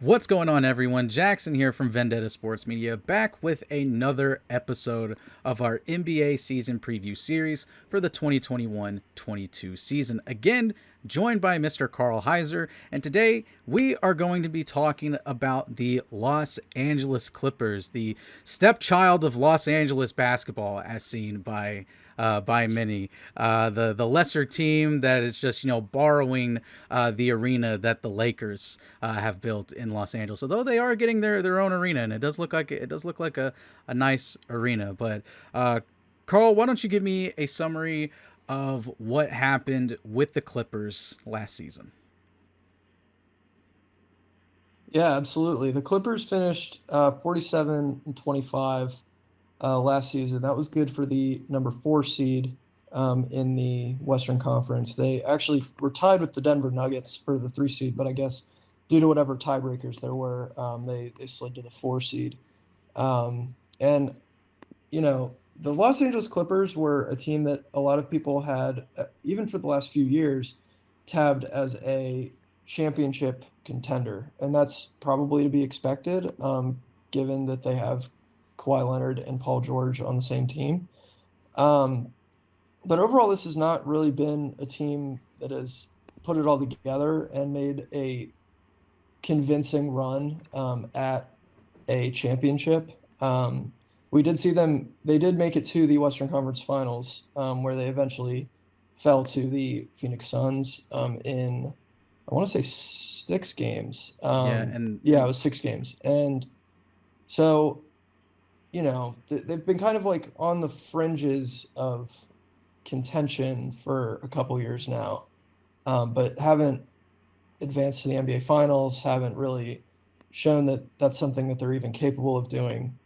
What's going on, everyone? Jackson here from Vendetta Sports Media, back with another episode of our NBA season preview series for the 2021-22 season. Again, joined by Mr. Carl Heiser, and today we are going to be talking about the Los Angeles Clippers, the stepchild of Los Angeles basketball, as seen by many. The lesser team that is just borrowing the arena that the Lakers have built in Los Angeles. Although they are getting their own arena, and it does look like a nice arena. But Carl, why don't you give me a summary of what happened with the Clippers last season? Yeah, absolutely. The Clippers finished 47 and 25 last season. That was good for the number 4 seed in the Western Conference. They actually were tied with the Denver Nuggets for the 3 seed, but I guess due to whatever tiebreakers there were, they slid to the 4 seed. And the Los Angeles Clippers were a team that a lot of people had, even for the last few years, tabbed as a championship contender, and that's probably to be expected, given that they have Kawhi Leonard and Paul George on the same team. Um, but overall, this has not really been a team that has put it all together and made a convincing run at a championship. We did see them, they did make it to the Western Conference Finals, where they eventually fell to the Phoenix Suns in, I want to say 6 games. Yeah, and Yeah, it and was 6 games. And so, they've been kind of like on the fringes of contention for a couple years now, but haven't advanced to the NBA Finals, haven't really shown that that's something that they're even capable of doing.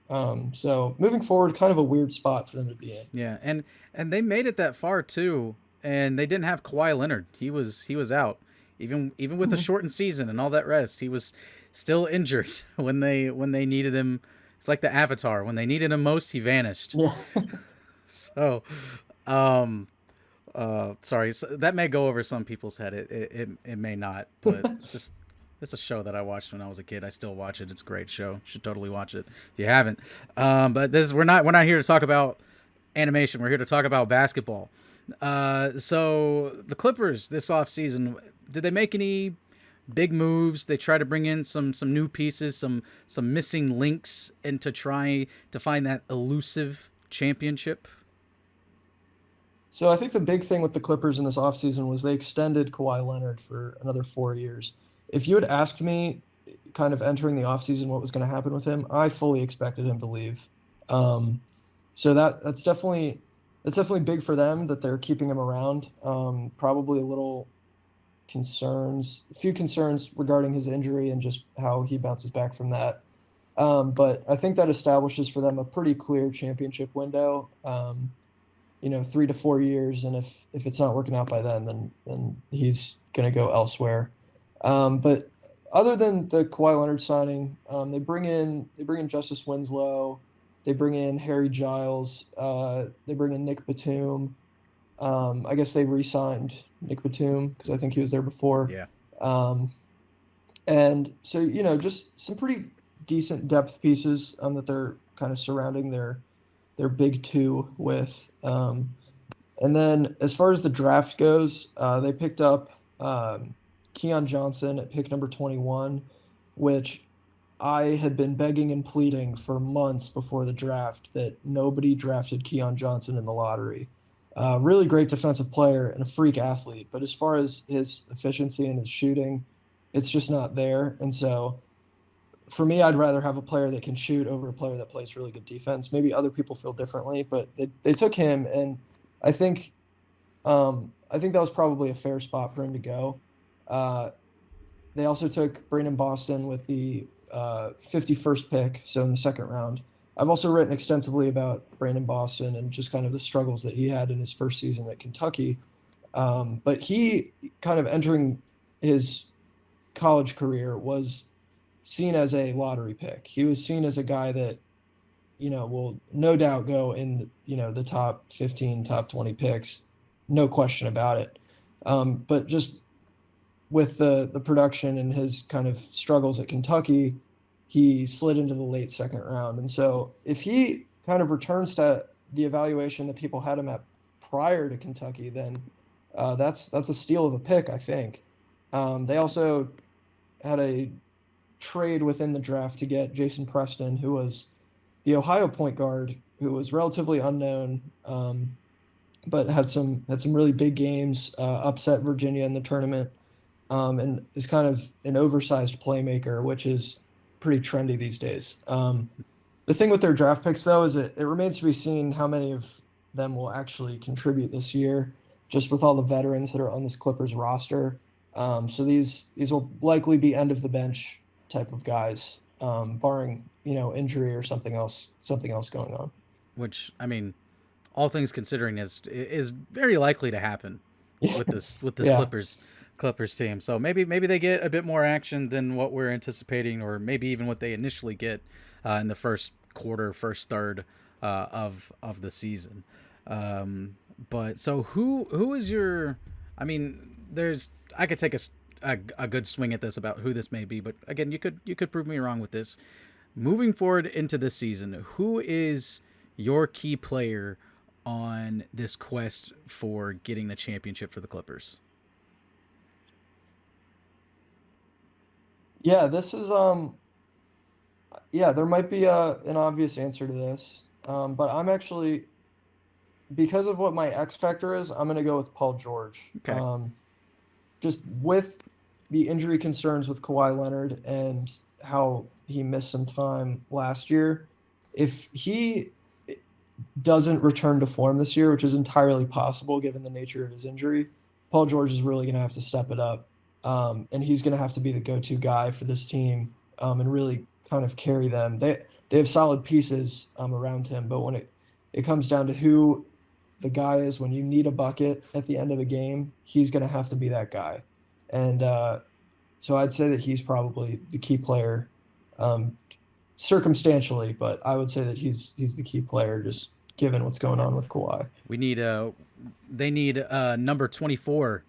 So moving forward, kind of a weird spot for them to be in. yeah, and they made it that far too, and they didn't have Kawhi Leonard. He was out. Even with the Mhm. shortened season and all that rest, he was still injured when they needed him. It's like the Avatar. When they needed him most, he vanished. Yeah. So, um, sorry, so that may go over some people's head. It may not, but it's a show that I watched when I was a kid. I still watch it. It's a great show. You should totally watch it if you haven't. But we're not here to talk about animation. We're here to talk about basketball. So the Clippers this offseason, did they make any big moves? They try to bring in some new pieces, some missing links, and to try to find that elusive championship. So I think the big thing with the Clippers in this offseason was they extended Kawhi Leonard for another 4 years. If you had asked me kind of entering the offseason what was going to happen with him, I fully expected him to leave. Um, so that's definitely big for them that they're keeping him around. Probably a few concerns regarding his injury and just how he bounces back from that. But I think that establishes for them a pretty clear championship window. 3 to 4 years, and if it's not working out by then he's gonna go elsewhere. But other than the Kawhi Leonard signing, they bring in Justice Winslow, they bring in Harry Giles, they bring in Nick Batum. I guess they re-signed Nick Batum because I think he was there before. Yeah. Um, and so just some pretty decent depth pieces that they're kind of surrounding their big two with. And then as far as the draft goes, they picked up Keon Johnson at pick number 21, which I had been begging and pleading for months before the draft that nobody drafted Keon Johnson in the lottery. Really great defensive player and a freak athlete, but as far as his efficiency and his shooting, it's just not there. And so for me, I'd rather have a player that can shoot over a player that plays really good defense. Maybe other people feel differently, but they took him, and I think I think that was probably a fair spot for him to go. Uh, they also took Brandon Boston with the 51st pick, so in the second round. I've also written extensively about Brandon Boston and just kind of the struggles that he had in his first season at Kentucky. But he kind of entering his college career was seen as a lottery pick. He was seen as a guy that, will no doubt go in, the top 15, top 20 picks, no question about it. But just with the production and his kind of struggles at Kentucky, he slid into the late second round. And so if he kind of returns to the evaluation that people had him at prior to Kentucky, then that's a steal of a pick, I think. They also had a trade within the draft to get Jason Preston, who was the Ohio point guard, who was relatively unknown, but had some really big games, upset Virginia in the tournament, and is kind of an oversized playmaker, which is pretty trendy these days. The thing with their draft picks, though, is it remains to be seen how many of them will actually contribute this year, just with all the veterans that are on this Clippers roster. So these will likely be end of the bench type of guys, barring injury or something else going on. Which, I mean, all things considering, is very likely to happen with this Yeah, Clippers team. So maybe they get a bit more action than what we're anticipating, or maybe even what they initially get in the first quarter, first third of the season. But so who is your? I mean, I could take a good swing at this about who this may be, but again, you could prove me wrong with this. Moving forward into this season, who is your key player on this quest for getting the championship for the Clippers? yeah. This is yeah. There might be an obvious answer to this, but I'm actually, because of what my X factor is, I'm going to go with Paul George. Okay. Just with the injury concerns with Kawhi Leonard and how he missed some time last year, if he doesn't return to form this year, which is entirely possible given the nature of his injury, Paul George is really going to have to step it up. And he's going to have to be the go-to guy for this team, and really kind of carry them. They have solid pieces around him, but when it comes down to who the guy is when you need a bucket at the end of a game, he's going to have to be that guy. And so I'd say that he's probably the key player, um, circumstantially, but I would say that he's the key player just given what's going on with Kawhi. We need they need number 24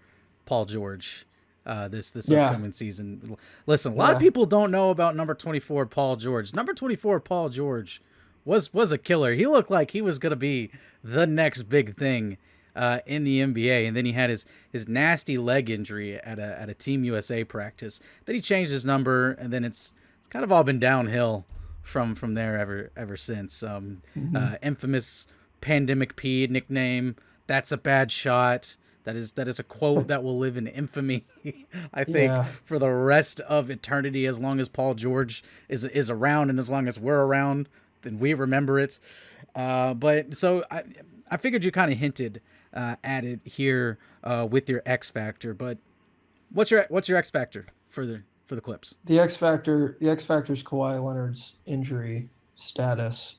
Paul George this Yeah, upcoming season. Listen, a lot of yeah, people don't know about number 24 Paul George. Number 24 Paul George was a killer. He looked like he was going to be the next big thing in the NBA, and then he had his nasty leg injury at a Team USA practice. Then he changed his number, and then it's kind of all been downhill from there ever since. hmm Infamous Pandemic Pede nickname. That's a bad shot. That is a quote that will live in infamy, I think, yeah, for the rest of eternity. As long as Paul George is around, and as long as we're around, then we remember it. But so I figured you kind of hinted at it here with your X factor. But what's your X factor for the Clips? the X factor is Kawhi Leonard's injury status.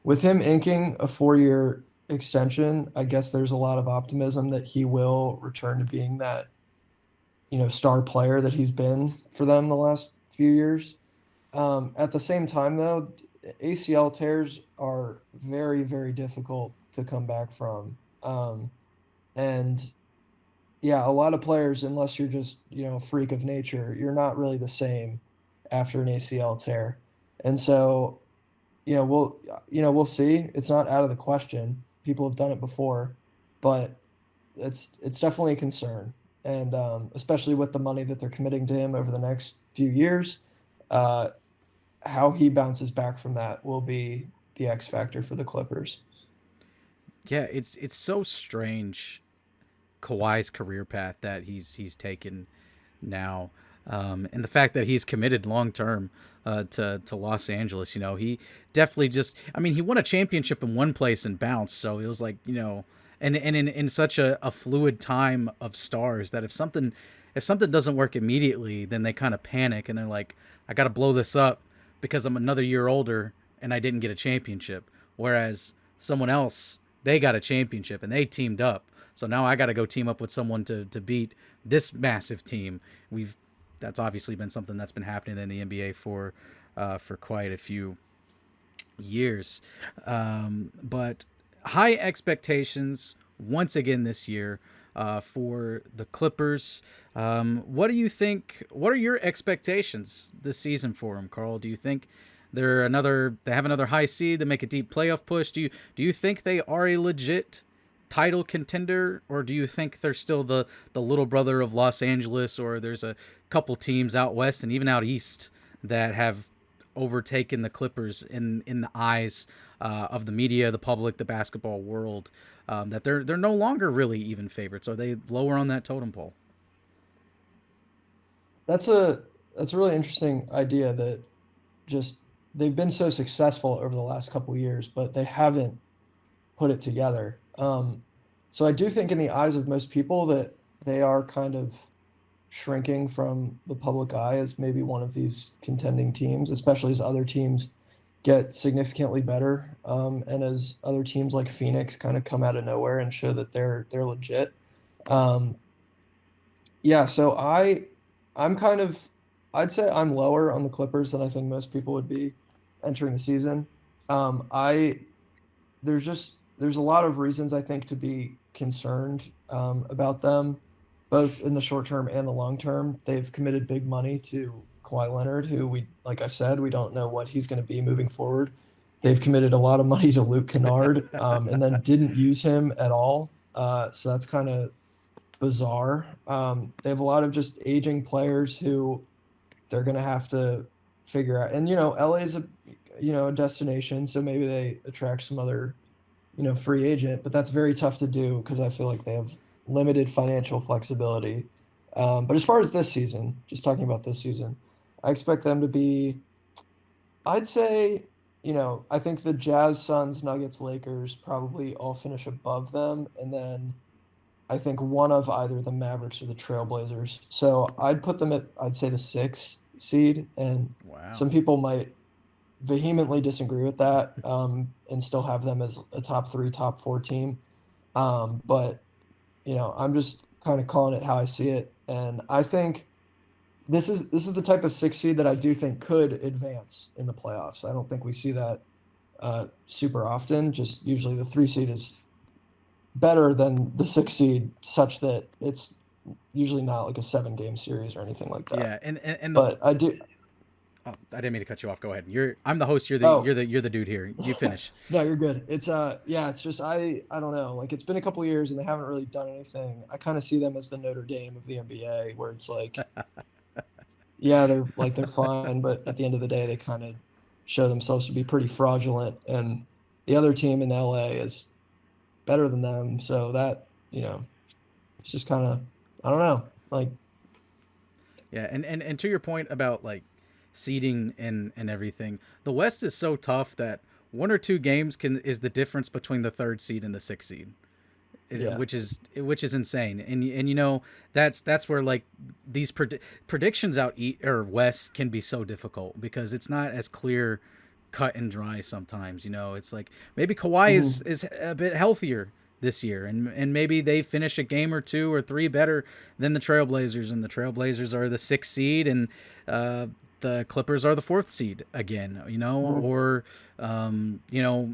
With him inking a 4-year extension, I guess there's a lot of optimism that he will return to being that star player that he's been for them the last few years. At the same time, though, ACL tears are very, very difficult to come back from. And yeah, a lot of players, unless you're just, a freak of nature, you're not really the same after an ACL tear. And so, we'll see. It's not out of the question. People have done it before, but it's definitely a concern. And especially with the money that they're committing to him over the next few years, uh, how he bounces back from that will be the X factor for the Clippers. Yeah, it's so strange Kawhi's career path that he's taken now, and the fact that he's committed long term to Los Angeles. He definitely just. I mean, he won a championship in one place and bounced. So it was like and in such a fluid time of stars that if something doesn't work immediately, then they kind of panic and they're like, I got to blow this up because I'm another year older and I didn't get a championship. Whereas someone else, they got a championship and they teamed up. So now I got to go team up with someone to beat this massive team. We've That's obviously been something that's been happening in the NBA for quite a few years. But high expectations once again this year for the Clippers. What do you think? What are your expectations this season for them, Carl? Do you think they have another high seed, they make a deep playoff push? Do you think they are a legit title contender, or do you think they're still the little brother of Los Angeles, or there's a couple teams out west and even out east that have overtaken the Clippers in the eyes of the media, the public, the basketball world, that they're no longer really even favorites? Are they lower on that totem pole? That's a really interesting idea that just they've been so successful over the last couple of years, but they haven't put it together. So I do think in the eyes of most people that they are kind of shrinking from the public eye as maybe one of these contending teams, especially as other teams get significantly better, and as other teams like Phoenix kind of come out of nowhere and show that they're legit. Um, yeah, so I'm kind of I'd say I'm lower on the Clippers than I think most people would be entering the season. I there's a lot of reasons I think to be concerned about them, both in the short term and the long term. They've committed big money to Kawhi Leonard, who like I said, we don't know what he's going to be moving forward. They've committed a lot of money to Luke Kennard, and then didn't use him at all. So that's kind of bizarre. They have a lot of just aging players who they're going to have to figure out. And LA is a destination, so maybe they attract some other free agent, but that's very tough to do because I feel like they have limited financial flexibility. But as far as this season, just talking about this season, I expect them to be, I'd say, I think the Jazz, Suns, Nuggets, Lakers probably all finish above them. And then I think one of either the Mavericks or the Trailblazers. So I'd put them at, I'd say, the sixth seed. And Wow. some people might vehemently disagree with that, and still have them as a top three, top four team. But I'm just kind of calling it how I see it, and I think this is the type of six seed that I do think could advance in the playoffs. I don't think we see that super often. Just usually the three seed is better than the six seed, such that it's usually not like a 7 game series or anything like that. Yeah, and the But I do. oh, I didn't mean to cut you off. Go ahead. I'm the host. Oh, You're the dude here. You finish. no, you're good. It's yeah, it's just I don't know. Like it's been a couple years and they haven't really done anything. I kind of see them as the Notre Dame of the NBA, where it's like, yeah, they're fine, but at the end of the day, they kind of show themselves to be pretty fraudulent, and the other team in LA is better than them. So that it's just kind of I don't know. Like, Yeah, and to your point about like seeding and everything, the West is so tough that one or two games is the difference between the third seed and the sixth seed. yeah, Which is insane, and that's where like these predictions out or west can be so difficult because it's not as clear cut and dry sometimes. It's like maybe Kawhi is hmm is a bit healthier this year, and maybe they finish a game or two or three better than the Trailblazers, and the Trailblazers are the sixth seed, and the Clippers are the fourth seed again. hmm Or um, you know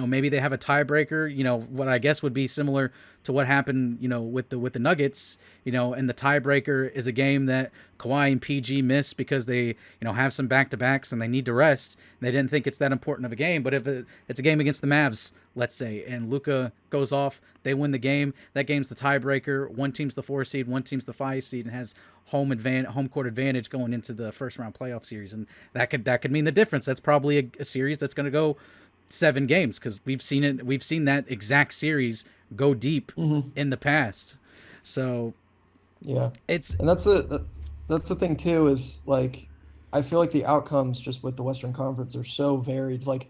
maybe they have a tiebreaker. What I guess would be similar to what happened, with the Nuggets. And the tiebreaker is a game that Kawhi and PG miss because they, have some back to backs and they need to rest. They didn't think it's that important of a game, but if it's a game against the Mavs, let's say, and Luka goes off, they win the game. That game's the tiebreaker. One team's the 4 seed, one team's the 5 seed, and has home court advantage going into the first round playoff series, and that could mean the difference. That's probably a series that's going to go 7 games because we've seen that exact series go deep hmm in the past. So yeah, it's and that's the thing too is like I feel like the outcomes just with the Western Conference are so varied. Like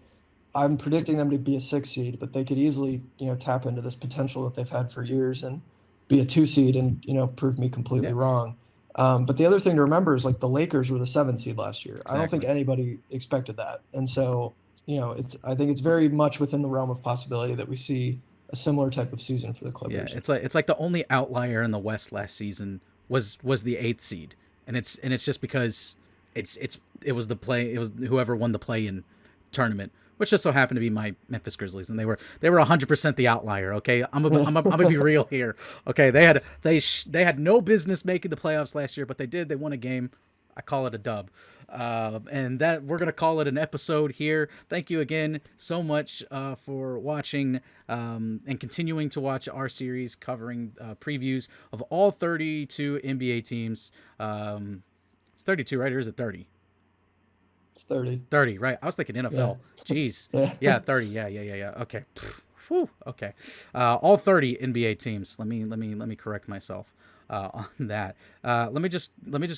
I'm predicting them to be a 6 seed, but they could easily tap into this potential that they've had for years and be a 2 seed and prove me completely yeah, wrong. But the other thing to remember is like the Lakers were the 7 seed last year. I don't think exactly. anybody expected that, and so I think it's very much within the realm of possibility that we see a similar type of season for the Yeah, Clippers. it's like the only outlier in the West last season was the eighth seed, and it's just because it was whoever won the play in tournament, which just so happened to be my Memphis Grizzlies, and they were 100% the outlier. Okay, I'm gonna be real here. Okay, they had no business making the playoffs last year, but they did. They won a game. I call it a dub. And that we're gonna call it an episode here. Thank you again so much for watching and continuing to watch our series covering previews of all 32 NBA teams. It's 32, right? Or is it 30? It's 30. 30, right? I was thinking NFL. Yeah. Jeez. Yeah. Yeah, 30. Yeah. Okay. Whew. Okay. All 30 NBA teams. Let me correct myself on that. Let me just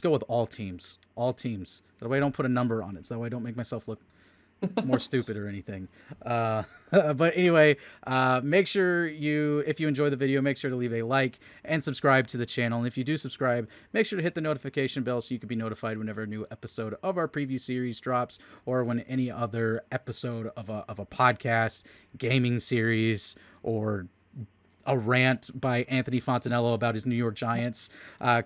go with all teams. All teams. That way I don't put a number on it. So that way I don't make myself look more stupid or anything. But anyway, make sure if you enjoy the video, make sure to leave a like and subscribe to the channel. And if you do subscribe, make sure to hit the notification bell so you can be notified whenever a new episode of our preview series drops, or when any other episode of a podcast, gaming series, or a rant by Anthony Fontanello about his New York Giants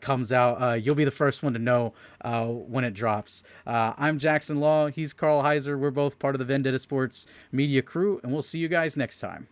comes out. You'll be the first one to know when it drops. I'm Jackson Law. He's Carl Heiser. We're both part of the Vendetta Sports Media crew, and we'll see you guys next time.